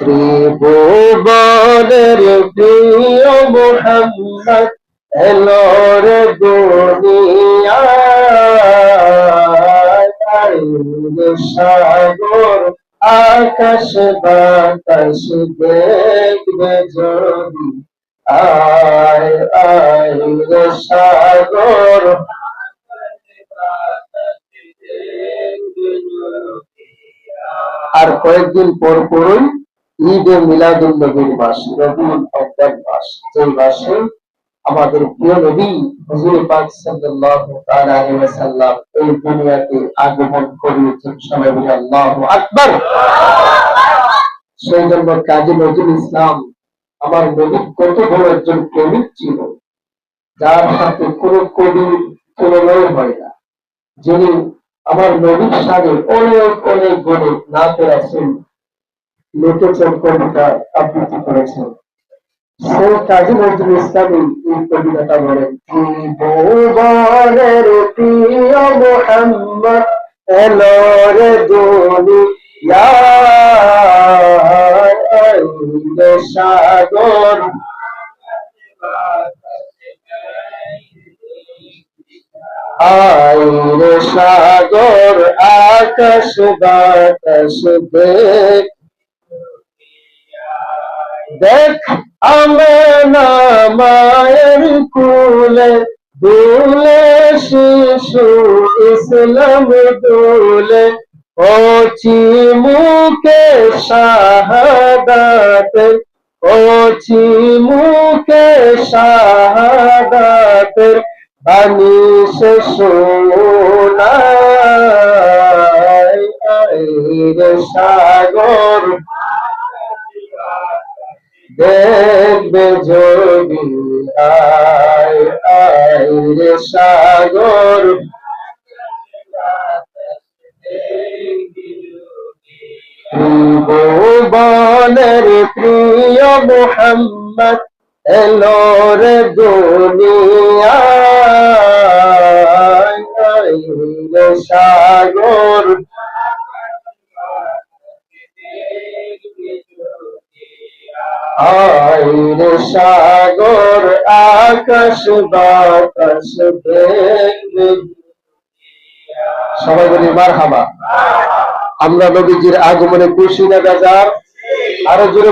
ত্রিভুবনের প্রিয় মুহাম্মদ এলো রে দুনিয়ায়, সাগর আকাশ বাতাস দেখবে যদি আয় আয় রে সাগর। আর কয়েকদিন পর পরই ঈদে মিলাদুন নবীর মাস, রবিউল আউয়াল মাস, যে মাসে আমাদের প্রিয় নবী হুজুর পাক সাল্লাল্লাহু তাআলা আলাইহি ওয়াসাল্লাম এই দুনিয়াতে আগমন করেছেন। সবাই বলি আল্লাহু আকবার। সেই জন্য কাজী নজরুল ইসলাম আমার নবী কত বড় একজন প্রেমিক ছিল, যার সাথে কোনো কবির তুলনাই হয় না, যিনি আমার নবীর সাথে অনেক অনেক গুণে নাতে রাসূল লিখেছেন, কবিতা আবৃত্তি করেছেন। সেই কাজী নজরুল ইসলাম এই কবিতাটা বলেন, ত্রিভুবনের প্রিয় মুহাম্মদ এলো রে দুনিয়ায়, সাগর আইরে সাগর আকাশ বাতাস দেখ দেখ আমেনা মায়ের কুলে দুলে শিশু ইসলাম দুলে, ওচি মুখে শাহাদাতের, ওচি মুখে শাহাদাতের বাণী সে শোনায়, রে সাগর দেখবে যদি আয় আয় রে সাগর। ত্রিভুবনের প্রিয় মুহাম্মদ এলো রে দুনিয়ায়, রে সাগর আইরে সাগর আকাশ বাতাস দেখবে। সবাই বলি মারহাবা। আমরা নবীজির আগমনে খুশি না বেজার? আরো জোরে